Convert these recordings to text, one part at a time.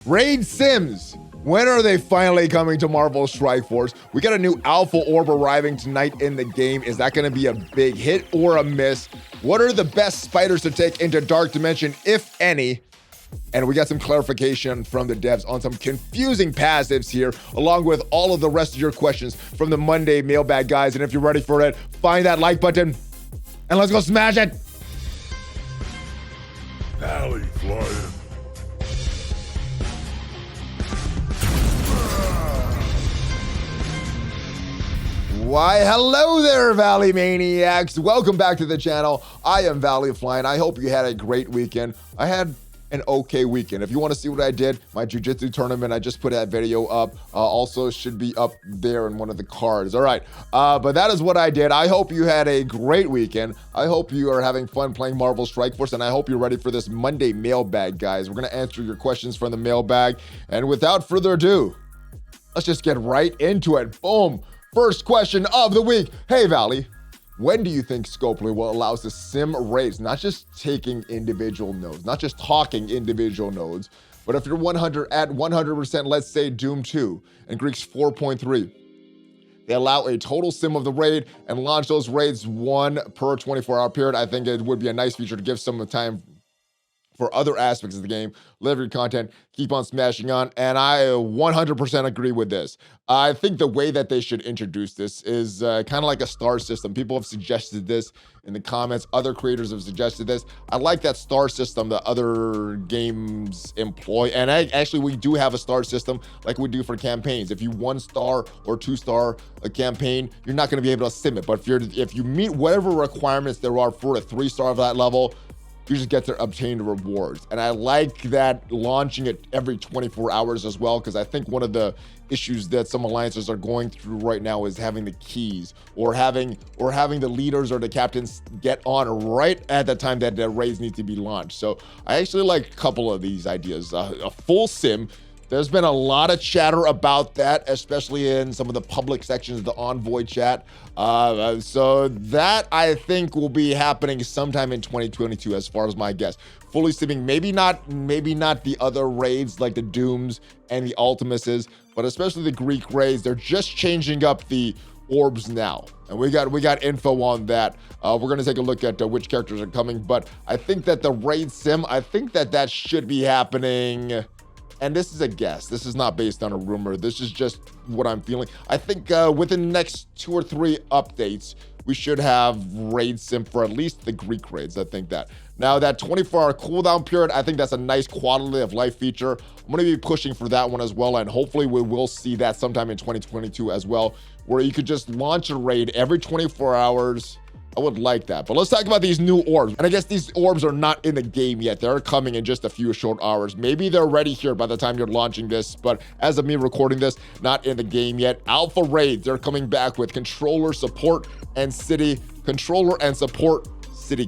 Raid Sims. When are they finally coming to Marvel Strike Force? We got a new Alpha Orb arriving tonight in the game. Is that going to be a big hit or a miss? What are the best spiders to take into Dark Dimension, if any? And we got some clarification from the devs on some confusing passives here, along with all of the rest of your questions from the Monday mailbag, guys. And if you're ready for it, find that like button and let's go smash it. ValleyFlyin. Why, hello there, Valley Maniacs. Welcome back to the channel. I am ValleyFlyin. I hope you had a great weekend. I had an okay weekend. If you want to see what I did, my jiu-jitsu tournament, I just put that video up. Also should be up there in one of the cards. All right, but that is what I did. I hope you had a great weekend. I hope you are having fun playing Marvel Strike Force, and I hope you're ready for this Monday mailbag, guys. We're going to answer your questions from the mailbag, and without further ado, let's just get right into it. Boom. First question of the week. Hey, Valley, when do you think Scopely will allow us to sim raids, not just taking individual nodes, not just talking individual nodes, but if you're 100%, let's say Doom 2 and Greeks 4.3, they allow a total sim of the raid and launch those raids one per 24-hour period. I think it would be a nice feature to give some time for other aspects of the game, live your content, keep on smashing on, and I 100% agree with this. I think the way that they should introduce this is kind of like a star system. People have suggested this in the comments. Other creators have suggested this. I like that star system that other games employ, and actually we do have a star system like we do for campaigns. If you 1-star or 2-star a campaign, you're not going to be able to sim it, but if you meet whatever requirements there are for a 3-star of that level, you just get to obtain the rewards. And I like that launching it every 24 hours as well, because I think one of the issues that some alliances are going through right now is having the keys or having the leaders or the captains get on right at the time that the raids need to be launched. So I actually like a couple of these ideas. A full sim. There's been a lot of chatter about that, especially in some of the public sections of the Envoy chat. So that I think will be happening sometime in 2022, as far as my guess. Fully simming, maybe not the other raids like the Dooms and the Ultimuses, but especially the Greek raids. They're just changing up the Orbs now, and we got info on that. We're gonna take a look at which characters are coming, but I think that the raid sim, I think that should be happening. And this is a guess. This is not based on a rumor. This is just what I'm feeling. I think within the next 2 or 3 updates, we should have raid sim for at least the Greek raids. I think that. Now that 24-hour cooldown period, I think that's a nice quality of life feature. I'm gonna be pushing for that one as well, and hopefully we will see that sometime in 2022 as well, where you could just launch a raid every 24 hours. I would like that. But let's talk about these new orbs. And I guess these orbs are not in the game yet. They're coming in just a few short hours. Maybe they're ready here by the time you're launching this, but as of me recording this, not in the game yet. Alpha raids, they're coming back with controller support and city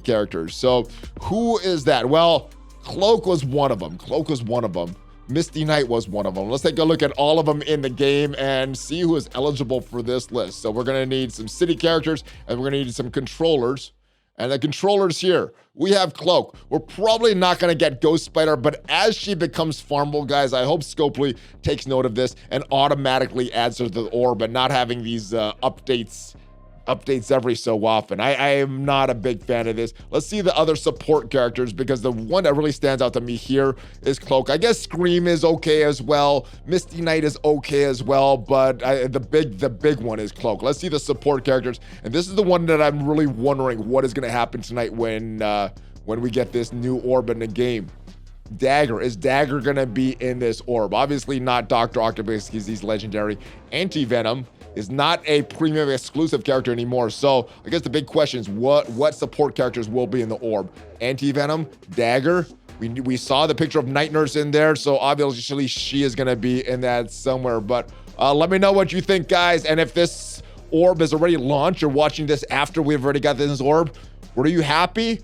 characters. So who is that? Well, Cloak was one of them. Misty Knight was one of them. Let's take a look at all of them in the game and see who is eligible for this list. So we're gonna need some city characters and we're gonna need some controllers. And the controllers here, we have Cloak. We're probably not gonna get Ghost Spider, but as she becomes farmable, guys, I hope Scopely takes note of this and automatically adds her to the orb and not having these updates every so often. I am not a big fan of this. Let's see the other support characters, because the one that really stands out to me here is Cloak. I guess Scream is okay as well. Misty Knight is okay as well, but the big one is Cloak. Let's see the support characters, and this is the one that I'm really wondering what is going to happen tonight when we get this new orb in the game. Dagger. Is Dagger gonna be in this orb? Obviously not Dr. Octopus, because he's legendary. Anti-Venom is not a premium exclusive character anymore. So I guess the big question is what support characters will be in the orb? Anti-Venom, Dagger. We saw the picture of Night Nurse in there, so obviously she is gonna be in that somewhere. But let me know what you think, guys. And if this orb is already launched, you're watching this after we've already got this orb, were you happy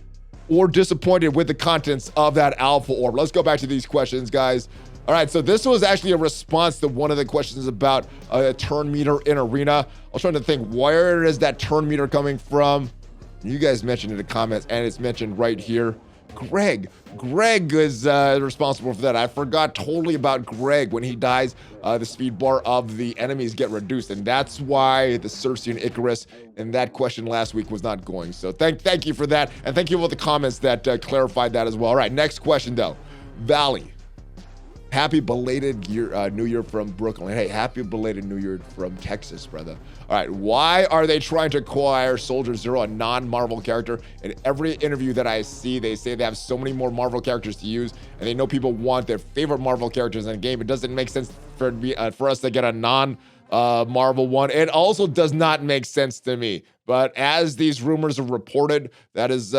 or disappointed with the contents of that Alpha Orb? Let's go back to these questions, guys. All right, so this was actually a response to one of the questions about a turn meter in Arena. I was trying to think, where is that turn meter coming from? You guys mentioned in the comments, and it's mentioned right here. Greg. Greg is responsible for that. I forgot totally about Greg. When he dies, the speed bar of the enemies get reduced, and that's why the Circe and Icarus in that question last week was not going. So thank you for that, and thank you for the comments that clarified that as well. All right, next question though. Valley. Happy belated New Year from Brooklyn. Hey, happy belated New Year from Texas, brother. All right, why are they trying to acquire Soldier Zero, a non-Marvel character? In every interview that I see, they say they have so many more Marvel characters to use, and they know people want their favorite Marvel characters in the game. It doesn't make sense for us to get a non-Marvel one. It also does not make sense to me. But as these rumors are reported, that is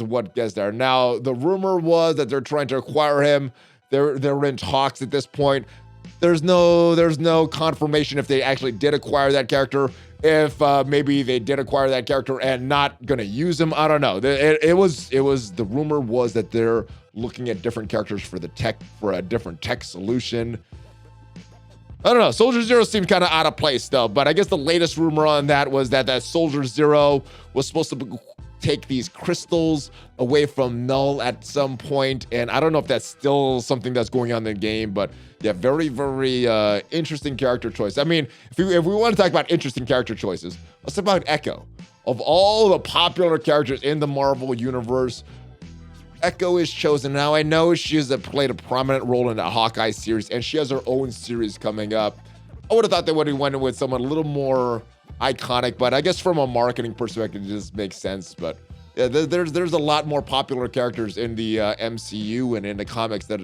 what gets there. Now, the rumor was that they're trying to acquire him. They're in talks at this point. There's no confirmation if they actually did acquire that character. If maybe they did acquire that character and not gonna use him, I don't know. The rumor was that they're looking at different characters for a different tech solution. I don't know. Soldier Zero seemed kind of out of place though. But I guess the latest rumor on that was that Soldier Zero was supposed to take these crystals away from Null at some point, and I don't know if that's still something that's going on in the game, but yeah, very, very interesting character choice. I mean, if we want to talk about interesting character choices, let's talk about Echo. Of all the popular characters in the Marvel universe, Echo is chosen. Now, I know she's played a prominent role in the Hawkeye series, and she has her own series coming up. I would have thought they would have went with someone a little more iconic, but I guess from a marketing perspective, it just makes sense. But yeah, there's a lot more popular characters in the MCU and in the comics that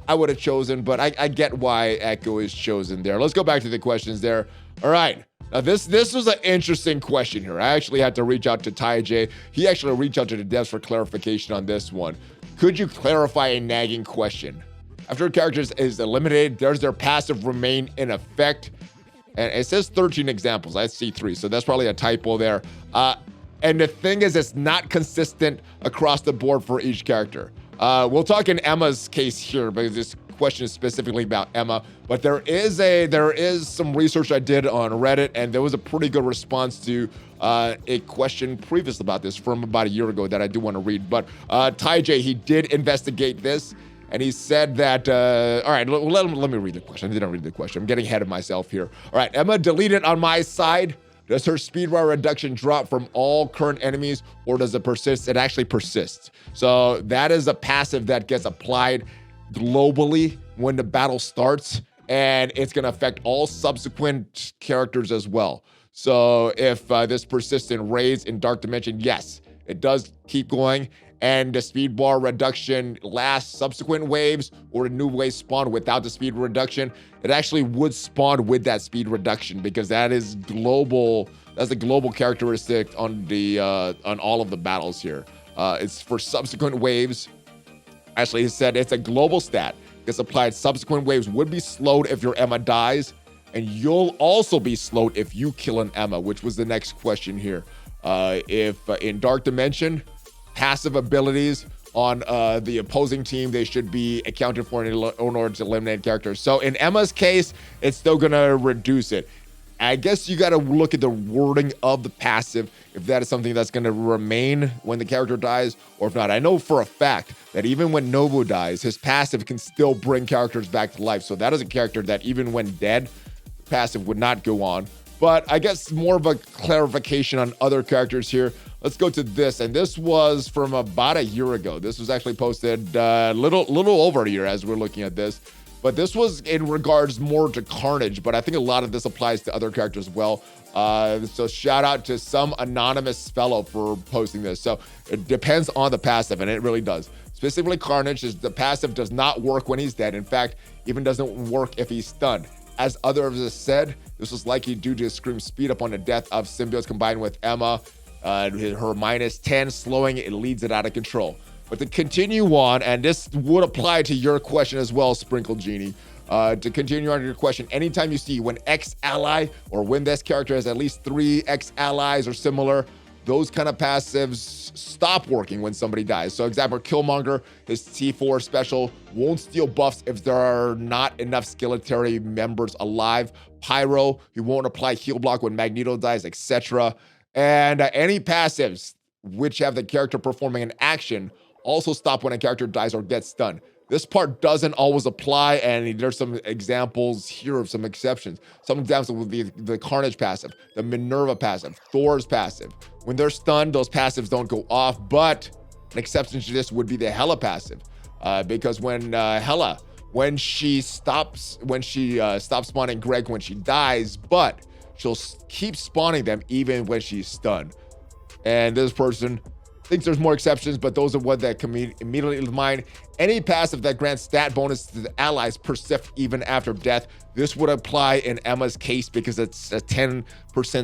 I would have chosen, but I get why Echo is chosen there. Let's go back to the questions there. All right. Now, this was an interesting question here. I actually had to reach out to Ty J. He actually reached out to the devs for clarification on this one. Could you clarify a nagging question? After a character is eliminated, does their passive remain in effect? And it says 13 examples. I see 3, so that's probably a typo there. And the thing is, it's not consistent across the board for each character. We'll talk in Emma's case here, because this question is specifically about Emma. But there is some research I did on Reddit, and there was a pretty good response to a question previous about this from about a year ago that I do want to read. But Ty J, he did investigate this, and he said that, all right, let me read the question. I didn't read the question. I'm getting ahead of myself here. All right, Emma deleted on my side. Does her speed bar reduction drop from all current enemies, or does it persist? It actually persists. So that is a passive that gets applied globally when the battle starts, and it's going to affect all subsequent characters as well. So if this persists in Raids in Dark Dimension, yes, it does keep going. And the speed bar reduction lasts subsequent waves, or a new wave spawn without the speed reduction, it actually would spawn with that speed reduction, because that is global. That's a global characteristic on the on all of the battles here. It's for subsequent waves. Actually, he said it's a global stat. Gets applied. Subsequent waves would be slowed if your Emma dies, and you'll also be slowed if you kill an Emma, which was the next question here. If in Dark Dimension, passive abilities on the opposing team, they should be accounted for in order to eliminate characters. So in Emma's case, it's still gonna reduce it. I guess you gotta look at the wording of the passive, if that is something that's gonna remain when the character dies, or if not. I know for a fact that even when Nobu dies, his passive can still bring characters back to life. So that is a character that even when dead, passive would not go on. But I guess more of a clarification on other characters here. Let's go to this, and this was from about a year ago. This was actually posted little over a year as we're looking at this. But this was in regards more to Carnage, but I think a lot of this applies to other characters as well. So shout out to some anonymous fellow for posting this. So it depends on the passive, and it really does. Specifically, Carnage, the passive does not work when he's dead. In fact, even doesn't work if he's stunned. As others have said, this was likely due to Scream's speed up on the death of Symbiote combined with Emma. Her -10 slowing, it leads it out of control. But to continue on, and this would apply to your question as well, Sprinkle Genie. To continue on your question, anytime you see when X ally or when this character has at least 3 X allies or similar, those kind of passives stop working when somebody dies. So example, Killmonger, his T4 special won't steal buffs if there are not enough Skeleton members alive. Pyro, he won't apply heal block when Magneto dies, etc. And any passives which have the character performing an action also stop when a character dies or gets stunned. This part doesn't always apply, and there's some examples here of some exceptions. Some examples would be the Carnage passive, the Minerva passive, Thor's passive. When they're stunned, those passives don't go off, but an exception to this would be the Hela passive, because when Hela, when she stops spawning Greg when she dies, but she'll keep spawning them even when she's stunned. And this person thinks there's more exceptions, but those are what that come immediately to mind. Any passive that grants stat bonus to the allies persist even after death. This would apply in Emma's case because it's a 10%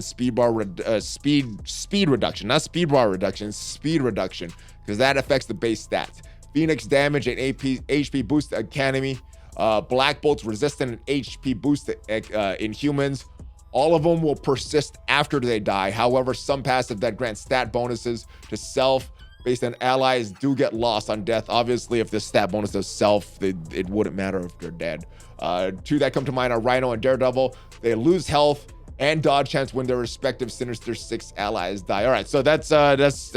speed reduction, not speed bar reduction, speed reduction, because that affects the base stats. Phoenix damage and HP boost to Academy. Black Bolt's resistant and HP boost in humans. All of them will persist after they die. However, some passive that grant stat bonuses to self based on allies do get lost on death. Obviously, if this stat bonus does self, it wouldn't matter if they're dead. Two that come to mind are Rhino and Daredevil. They lose health and dodge chance when their respective Sinister Six allies die. All right, so that's I guess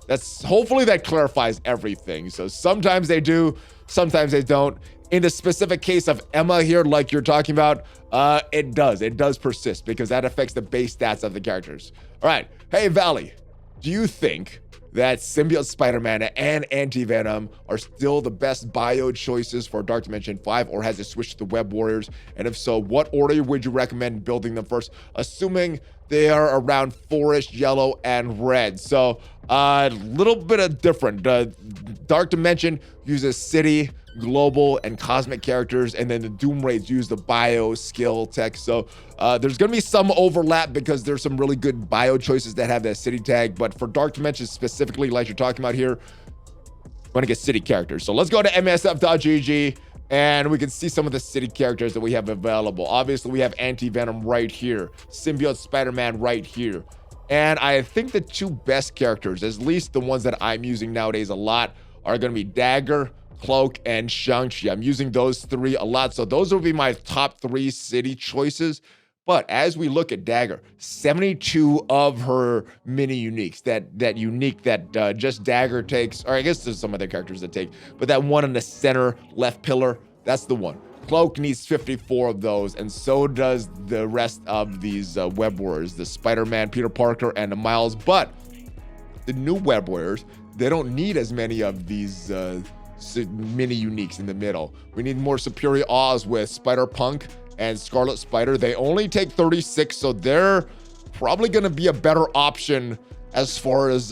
that's hopefully that clarifies everything. So sometimes they do, sometimes they don't. In the specific case of Emma here, like you're talking about, it does persist because that affects the base stats of the characters. All right, hey Valley, do you think that Symbiote Spider-Man and Anti-Venom are still the best bio choices for Dark Dimension 5, or has it switched to Web Warriors? And if so, what order would you recommend building them first, assuming they are around 4-ish yellow and red? So a little bit of different. Dark Dimension uses city, global, and cosmic characters, and then the Doom Raids use the bio, skill, tech. So there's gonna be some overlap because there's some really good bio choices that have that city tag, but for Dark Dimension specifically, like you're talking about here, we're gonna get city characters. So let's go to msf.gg and we can see some of the city characters that we have available. Obviously, we have Anti-Venom right here, Symbiote Spider-Man right here. And I think the two best characters, at least the ones that I'm using nowadays a lot, are gonna be Dagger, Cloak, and Shang-Chi. I'm using those three a lot. So those will be my top 3 city choices. But as we look at Dagger, 72 of her mini uniques, that unique that just Dagger takes, or I guess there's some other characters that take, but that one in the center left pillar, that's the one. Cloak needs 54 of those, and so does the rest of these Web Warriors, the Spider-Man, Peter Parker, and the Miles. But the new Web Warriors, they don't need as many of these mini uniques in the middle. We need more Superior Oz with Spider-Punk and Scarlet Spider. They only take 36, so they're probably going to be a better option as far as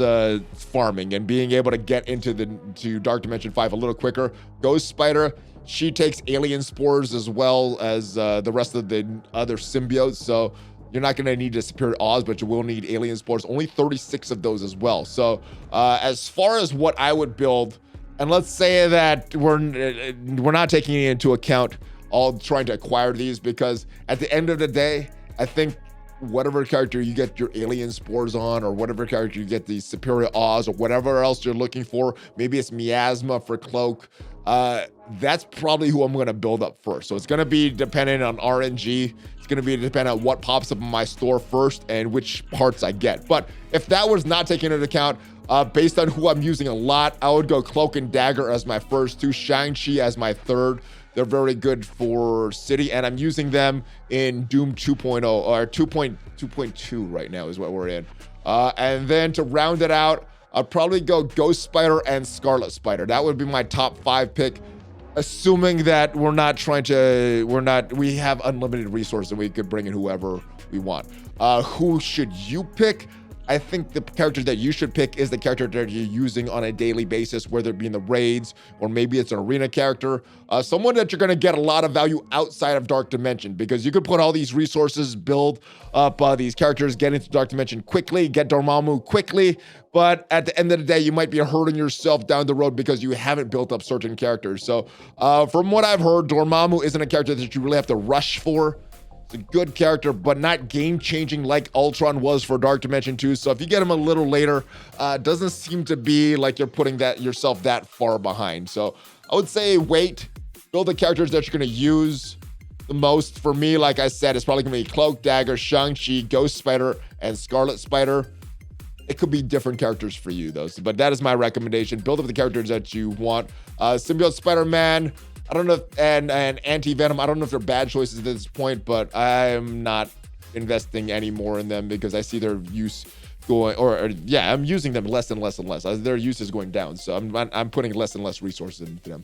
farming and being able to get into to Dark Dimension 5 a little quicker. Ghost Spider, she takes alien spores as well as the rest of the other symbiotes, so you're not going to need a Superior Oz, but you will need alien spores. Only 36 of those as well. So as far as what I would build, and let's say that we're not taking into account all trying to acquire these, because at the end of the day, I think whatever character you get your alien spores on, or whatever character you get the Superior Oz, or whatever else you're looking for, maybe it's Miasma for Cloak, that's probably who I'm going to build up first. So it's going to be dependent on RNG. It's going to be dependent on what pops up in my store first and which parts I get. But if that was not taken into account, based on who I'm using a lot, I would go Cloak and Dagger as my first 2, Shang-Chi as my third. They're very good for city, and I'm using them in Doom 2.0 or 2.2 right now is what we're in. And then to round it out, I'd probably go Ghost Spider and Scarlet Spider. That would be my top 5 pick, assuming that we have unlimited resources and we could bring in whoever we want. Who should you pick? I think the character that you should pick is the character that you're using on a daily basis, whether it be in the raids or maybe it's an arena character. Someone that you're going to get a lot of value outside of Dark Dimension, because you could put all these resources, build up these characters, get into Dark Dimension quickly, get Dormammu quickly, but at the end of the day, you might be hurting yourself down the road because you haven't built up certain characters. So from what I've heard, Dormammu isn't a character that you really have to rush for. It's a good character, but not game-changing like Ultron was for Dark Dimension 2. So if you get him a little later, doesn't seem to be like you're putting yourself that far behind. So I would say wait, build the characters that you're going to use the most. For me, like I said, it's probably going to be Cloak, Dagger, Shang-Chi, Ghost Spider, and Scarlet Spider. it could be different characters for you, though. So, but that is my recommendation. Build up the characters that you want. Symbiote, Spider-Man, I don't know, and Anti-Venom. I don't know if they're bad choices at this point, but I'm not investing any more in them because I see their use going, yeah, I'm using them less and less and less. Their use is going down, so I'm putting less and less resources into them.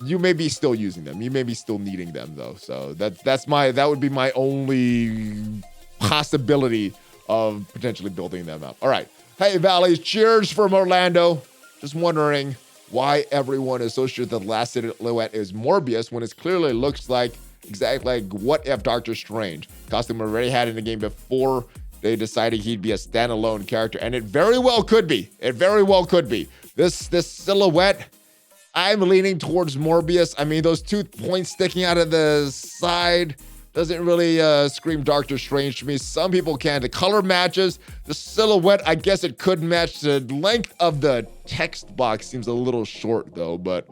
You may be still using them. You may be still needing them, though. So that would be my only possibility of potentially building them up. All right. Hey, Valleys, cheers from Orlando. Just wondering why everyone is so sure the last silhouette is Morbius when it clearly looks like exactly like what if Doctor Strange. Costume already had in the game before they decided he'd be a standalone character, and it very well could be. It very well could be. This silhouette, I'm leaning towards Morbius. I mean, those 2 points sticking out of the side doesn't really scream Doctor Strange to me. Some people can. The color matches. The silhouette, I guess it could match. The length of the text box seems a little short, though, but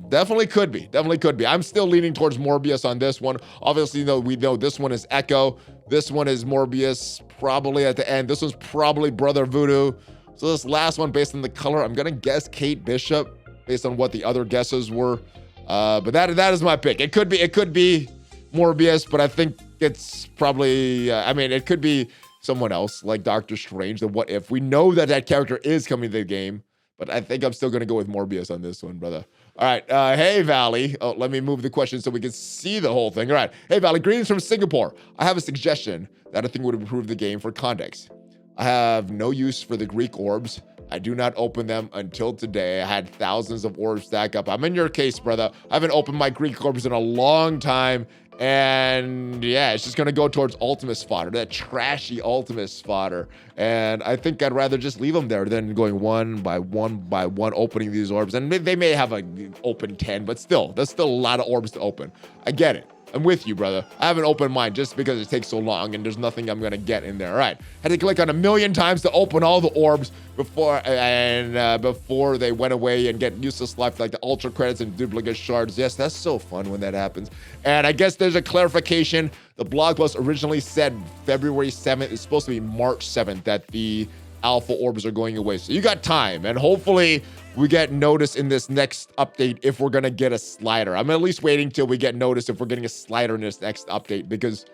definitely could be. Definitely could be. I'm still leaning towards Morbius on this one. Obviously, though, we know this one is Echo. This one is Morbius, probably at the end. This one's probably Brother Voodoo. So this last one, based on the color, I'm going to guess Kate Bishop, based on what the other guesses were. But that is my pick. It could be Morbius, but I think it's probably, it could be someone else like Doctor Strange, the what if. We know that character is coming to the game, but I think I'm still going to go with Morbius on this one, brother. All right. Hey, Valley. Oh, let me move the question so we can see the whole thing. All right. Hey, Valley. Greetings from Singapore. I have a suggestion that I think would improve the game for context. I have no use for the Greek orbs. I do not open them until today. I had thousands of orbs stack up. I'm in your case, brother. I haven't opened my Greek orbs in a long time. And yeah, it's just going to go towards Ultimus fodder, that trashy Ultimus fodder. And I think I'd rather just leave them there than going one by one opening these orbs. And they may have an open 10, but still, that's still a lot of orbs to open. I get it. I'm with you, brother. I haven't opened mine just because it takes so long and there's nothing I'm going to get in there. All right. Had to click on 1,000,000 times to open all the orbs before they went away and get useless life like the ultra credits and duplicate shards. Yes, that's so fun when that happens. And I guess there's a clarification. The blog post originally said February 7th. It's supposed to be March 7th that the alpha orbs are going away. So you got time, and hopefully we get notice in this next update if we're gonna get a slider. I'm at least waiting till we get notice if we're getting a slider in this next update because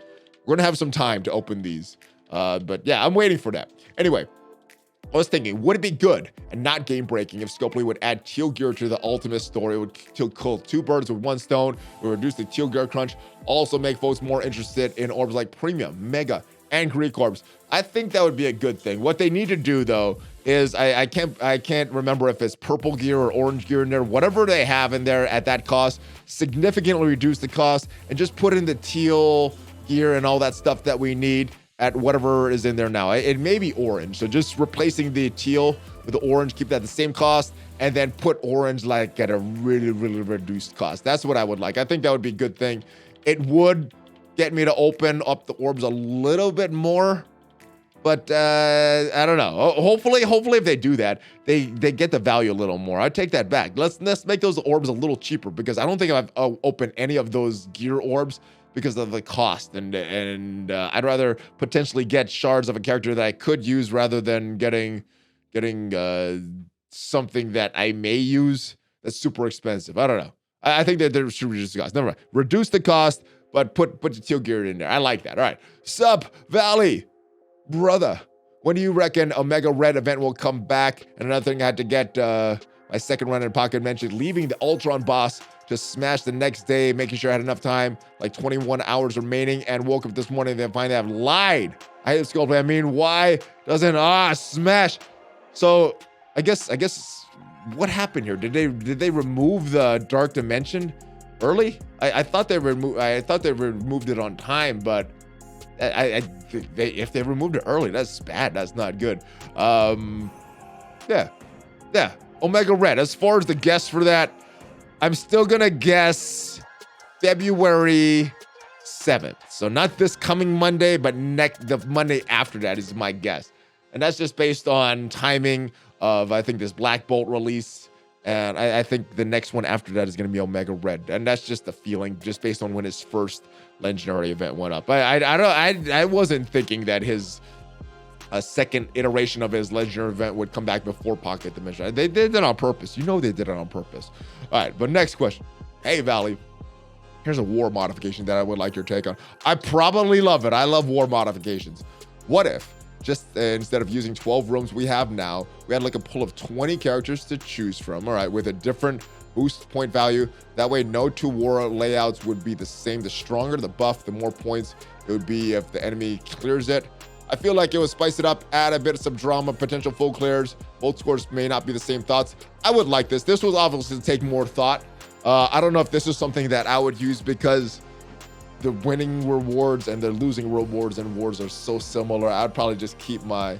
we're gonna have some time to open these. But yeah, I'm waiting for that. Anyway, I was thinking, would it be good and not game-breaking if Scopely would add teal gear to the Ultimate story? It would kill 2 birds with 1 stone. It would reduce the teal gear crunch. Also make folks more interested in orbs like Premium, Mega, and Greek orbs. I think that would be a good thing. What they need to do, though, is I can't remember if it's purple gear or orange gear in there. Whatever they have in there at that cost, significantly reduce the cost and just put in the teal gear and all that stuff that we need at whatever is in there now. It may be orange, so just replacing the teal with the orange, keep that the same cost, and then put orange like at a really, really reduced cost. That's what I would like. I think that would be a good thing. It would get me to open up the orbs a little bit more, but I don't know. Hopefully if they do that, they get the value a little more. I take that back. Let's make those orbs a little cheaper because I don't think I've opened any of those gear orbs because of the cost, and I'd rather potentially get shards of a character that I could use rather than getting something that I may use that's super expensive. I don't know. I think that they should reduce the cost. Never mind. Reduce the cost, but put the teal gear in there. I like that. All right. Sup, Valley, brother. When do you reckon Omega Red event will come back? And another thing I had to get my second run in Pocket mentioned, leaving the Ultron boss to smash the next day, making sure I had enough time, like 21 hours remaining, and woke up this morning and finally I've lied. I hate Sculpey. I mean, why doesn't smash? So I guess what happened here? Did they remove the Dark Dimension early? I thought they removed it on time, but if they removed it early, that's bad. That's not good. Yeah. Omega Red. As far as the guess for that, I'm still gonna guess February 7th. So not this coming Monday, but the Monday after that is my guess. And that's just based on timing of, I think, this Black Bolt release. And I think the next one after that is going to be Omega Red. And that's just the feeling, just based on when his first Legendary event went up. I wasn't thinking that his a second iteration of his legendary event would come back before Pocket Dimension. They did it on purpose. You know they did it on purpose. All right, but next question. Hey, Valley. Here's a war modification that I would like your take on. I probably love it. I love war modifications. What if, just instead of using 12 rooms we have now, we had like a pool of 20 characters to choose from, all right, with a different boost point value. That way, no two war layouts would be the same. The stronger the buff, the more points it would be if the enemy clears it. I feel like it would spice it up, add a bit of some drama, potential full clears. Both scores may not be the same thoughts. I would like this. This was obviously take more thought. I don't know if this is something that I would use because the winning rewards and the losing rewards and wars are so similar. I'd probably just keep my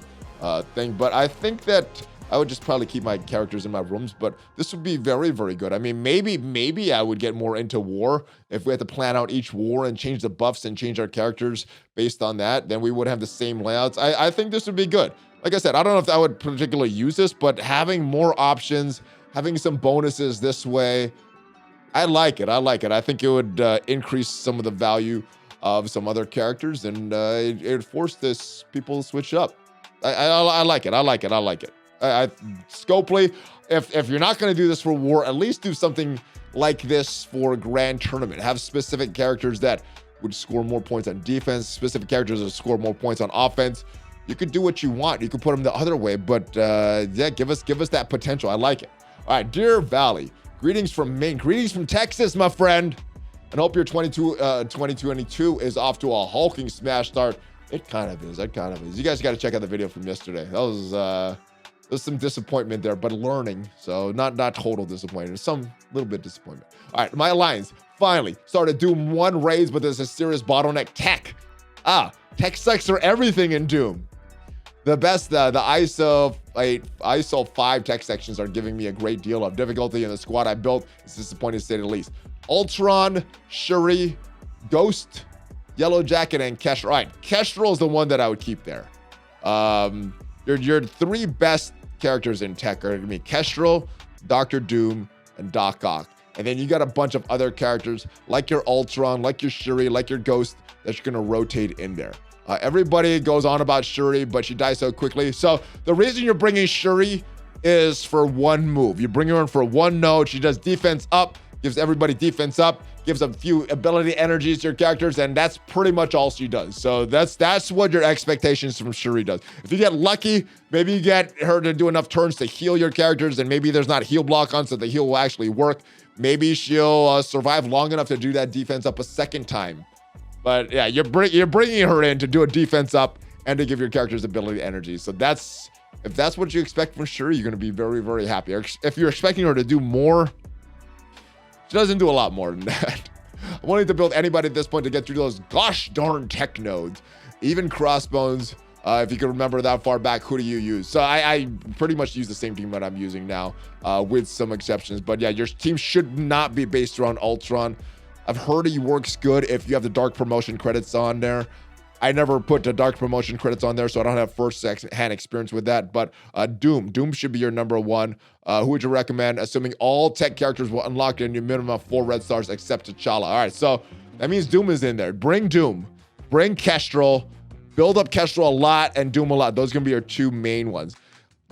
thing. But I think that I would just probably keep my characters in my rooms, but this would be very, very good. I mean, maybe I would get more into war if we had to plan out each war and change the buffs and change our characters based on that. Then we would have the same layouts. I think this would be good. Like I said, I don't know if I would particularly use this, but having more options, having some bonuses this way, I like it. I think it would increase some of the value of some other characters, and it would force people to switch up. I like it. Scopely, if you're not going to do this for war, at least do something like this for a grand tournament. Have specific characters that would score more points on defense, specific characters that score more points on offense. You could do what you want. You could put them the other way, but yeah, give us that potential. I like it. All right, dear Valley, greetings from Maine, greetings from Texas, my friend, and hope your 2022 is off to a hulking smash start. It kind of is. You guys got to check out the video from yesterday. That was there's some disappointment there, but learning. So not total disappointment, some little bit disappointment. All right, my alliance finally started Doom 1 raids, but there's a serious bottleneck. Tech sucks are everything in Doom. The best, the ISO 5 tech sections are giving me a great deal of difficulty, and the squad I built is disappointing to say the least. Ultron, Shuri, Ghost, Yellow Jacket, and Kestrel. All right, Kestrel is the one that I would keep there. Your three best characters in tech are going to be Kestrel, Dr. Doom, and Doc Ock. And then you got a bunch of other characters like your Ultron, like your Shuri, like your Ghost that you're going to rotate in there. Everybody goes on about Shuri, but she dies so quickly. So the reason you're bringing Shuri is for one move. You bring her in for one node. She does defense up, gives everybody defense up, gives a few ability energies to your characters, and that's pretty much all she does. So that's what your expectations from Shuri does. If you get lucky, maybe you get her to do enough turns to heal your characters, and maybe there's not heal block on, so the heal will actually work. Maybe she'll survive long enough to do that defense up a second time. But yeah, you're bringing her in to do a defense up and to give your characters ability energy. So if that's what you expect from Shuri, you're going to be very, very happy. If you're expecting her to do more, she doesn't do a lot more than that. I'm wanting to build anybody at this point to get through those gosh darn tech nodes. Even Crossbones, if you can remember that far back, who do you use? So I pretty much use the same team that I'm using now, with some exceptions. But yeah, your team should not be based around Ultron. I've heard he works good if you have the dark promotion credits on there. I never put the dark promotion credits on there, so I don't have first-hand experience with that. But Doom should be your number one. Who would you recommend? Assuming all tech characters will unlock in your minimum of 4 red stars except T'Challa. All right, so that means Doom is in there. Bring Doom. Bring Kestrel. Build up Kestrel a lot and Doom a lot. Those are going to be your two main ones.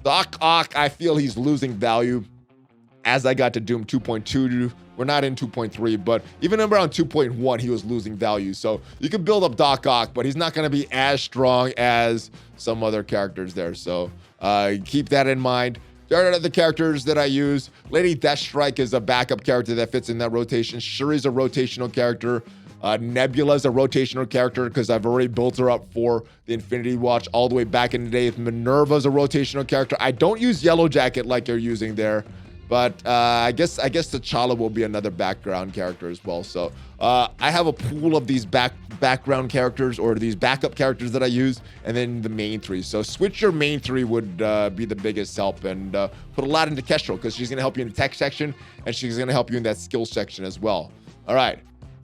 Doc Ock, I feel he's losing value as I got to Doom 2.2. We're not in 2.3, but even around 2.1, he was losing value. So you can build up Doc Ock, but he's not going to be as strong as some other characters there. So keep that in mind. There are the characters that I use. Lady Deathstrike is a backup character that fits in that rotation. Shuri's a rotational character. Nebula's a rotational character because I've already built her up for the Infinity Watch all the way back in the day. Minerva's a rotational character. I don't use Yellow Jacket like you're using there. But I guess T'Challa will be another background character as well. So I have a pool of these background characters or these backup characters that I use, and then the main three. So switch your main three would be the biggest help, and put a lot into Kestrel because she's going to help you in the tech section, and she's going to help you in that skill section as well. All right.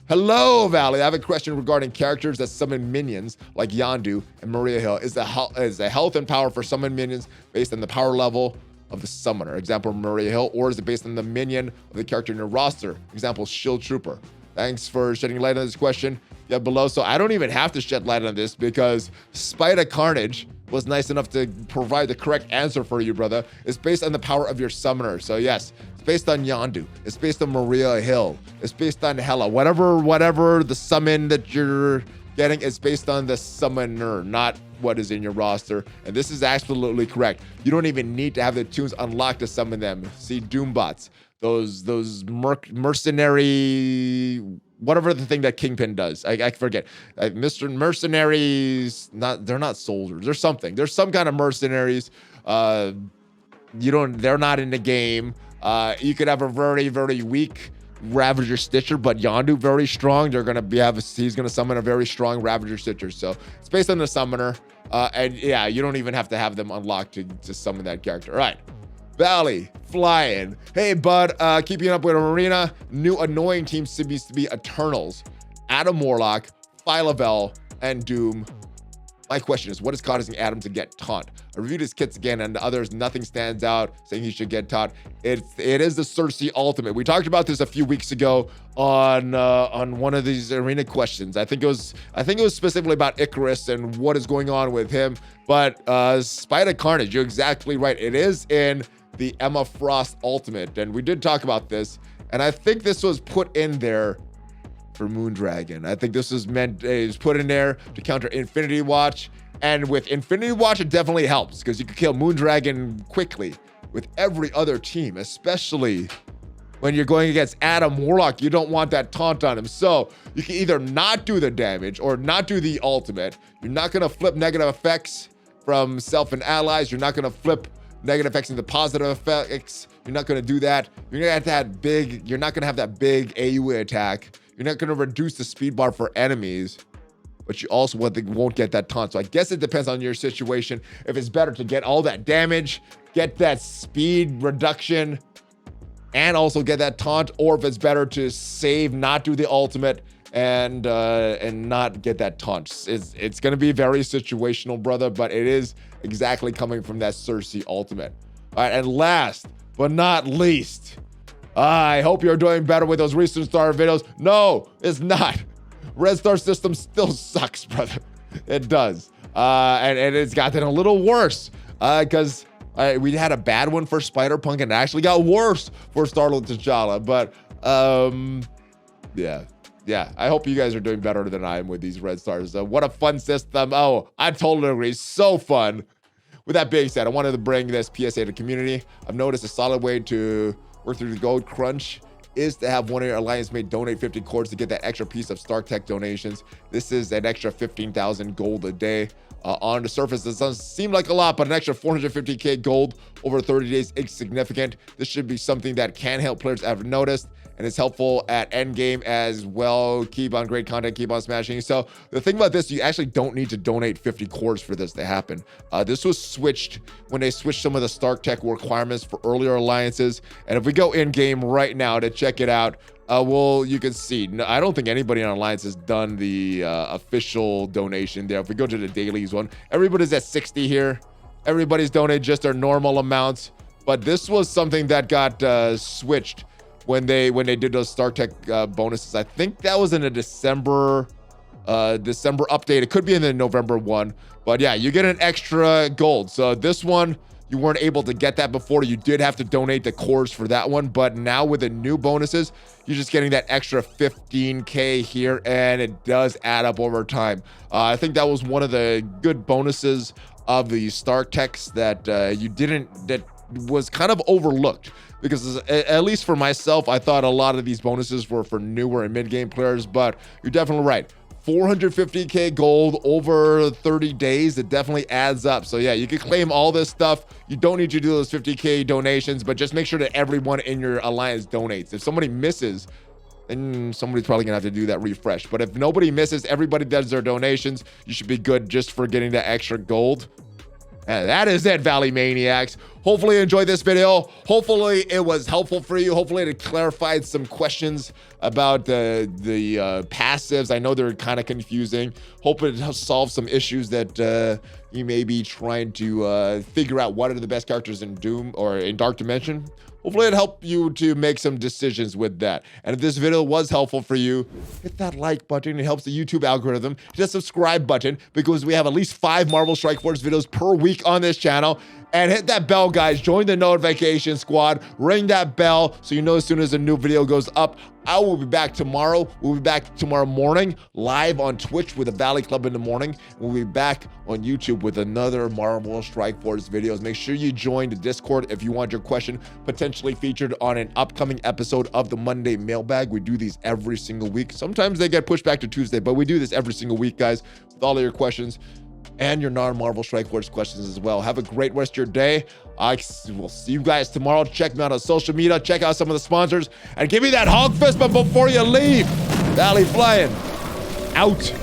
Hello, Valley. I have a question regarding characters that summon minions like Yondu and Maria Hill. Is the health and power for summon minions based on the power level of the summoner, example Maria Hill, or is it based on the minion of the character in your roster, example Shield Trooper? Thanks for shedding light on this question. Yeah, below. So I don't even have to shed light on this because Spider Carnage was nice enough to provide the correct answer for you, brother. It's based on the power of your summoner. So yes, it's based on Yondu. It's based on Maria Hill. It's based on Hela. Whatever the summon that you're getting is based on the summoner, not what is in your roster. And this is absolutely correct. You don't even need to have the tunes unlocked to summon them. See, Doombots, those mercenary, whatever the thing that Kingpin does, I forget. Mr. Mercenaries, they're not soldiers. There's something. There's some kind of mercenaries. They're not in the game. You could have a very, very weak Ravager Stitcher, but Yondu very strong. He's gonna summon a very strong Ravager Stitcher. So it's based on the summoner. And yeah, you don't even have to have them unlocked to summon that character. All right. ValleyFlyin. Hey, bud, keeping up with Arena. New annoying team seems to be Eternals, Adam Warlock, Phyla-Vell, and Doom. My question is, what is causing Adam to get taunt? I reviewed his kits again, and the others, nothing stands out saying he should get taunt. It is the Cersei ultimate. We talked about this a few weeks ago on one of these arena questions. I think it was specifically about Icarus and what is going on with him. But Spider Carnage, you're exactly right. It is in the Emma Frost ultimate, and we did talk about this. And I think this was put in there for Moondragon. I think this was put in there to counter Infinity Watch. And with Infinity Watch, it definitely helps because you can kill Moondragon quickly. With every other team, especially when you're going against Adam Warlock, you don't want that taunt on him. So you can either not do the damage or not do the ultimate. You're not going to flip negative effects from self and allies. You're not going to flip negative effects into positive effects. You're not going to do that. You're going to have you're not going to have that big AoE attack. You're not going to reduce the speed bar for enemies, but you also won't get that taunt. So I guess it depends on your situation. If it's better to get all that damage, get that speed reduction, and also get that taunt, or if it's better to save, not do the ultimate, and not get that taunt. It's going to be very situational, brother, but it is exactly coming from that Cersei ultimate. All right, and last but not least, I hope you're doing better with those recent star videos. No, it's not. Red Star system still sucks, brother. It does. And it's gotten a little worse because we had a bad one for Spider-Punk and it actually got worse for Star-Lord T'Challa. But yeah, I hope you guys are doing better than I am with these Red Stars. What a fun system. Oh, I totally agree. So fun. With that being said, I wanted to bring this PSA to the community. I've noticed a solid way to work through the gold crunch is to have one of your alliance mate donate 50 cords to get that extra piece of Stark Tech donations. This is an extra 15,000 gold a day. On the surface, this doesn't seem like a lot, but an extra 450k gold over 30 days is significant. This should be something that can help players ever noticed, and it's helpful at endgame as well. Keep on great content, keep on smashing. So the thing about this, you actually don't need to donate 50 cores for this to happen. This was switched when they switched some of the Stark Tech requirements for earlier alliances. And if we go in game right now to check it out, you can see, I don't think anybody on Alliance has done the official donation there. If we go to the dailies one, everybody's at 60 here. Everybody's donated just their normal amounts. But this was something that got switched when they did those Stark Tech bonuses. I think that was in a December update. It could be in the November one. But yeah, you get an extra gold. So this one, you weren't able to get that before. You did have to donate the cores for that one. But now with the new bonuses, you're just getting that extra 15k here, and it does add up over time. I think that was one of the good bonuses of the Stark Techs that that was kind of overlooked. Because at least for myself, I thought a lot of these bonuses were for newer and mid-game players, but you're definitely right. 450k gold over 30 days, it definitely adds up. So yeah, you can claim all this stuff. You don't need to do those 50k donations, but just make sure that everyone in your alliance donates. If somebody misses, then somebody's probably gonna have to do that refresh. But if nobody misses, everybody does their donations, you should be good just for getting that extra gold. And that is it, Valley Maniacs. Hopefully you enjoyed this video. Hopefully it was helpful for you. Hopefully it clarified some questions about the passives. I know they're kind of confusing. Hope it solves some issues that you may be trying to figure out what are the best characters in Doom or in Dark Dimension. hopefully it helped you to make some decisions with that. And if this video was helpful for you, hit that like button. It helps the YouTube algorithm. Hit the subscribe button because we have at least 5 Marvel Strike Force videos per week on this channel. And hit that bell, guys. Join the notification squad. Ring that bell so you know as soon as a new video goes up. I will be back tomorrow. We'll be back tomorrow morning, live on Twitch with the Valley Club in the morning. We'll be back on YouTube with another Marvel Strike Force videos. Make sure you join the Discord if you want your question potentially featured on an upcoming episode of the Monday Mailbag. We do these every single week. Sometimes they get pushed back to Tuesday, but we do this every single week, guys, with all of your questions and your non-Marvel Strike Force questions as well. Have a great rest of your day. I will see you guys tomorrow. Check me out on social media. Check out some of the sponsors. And give me that hog fist, but before you leave, ValleyFlyin out.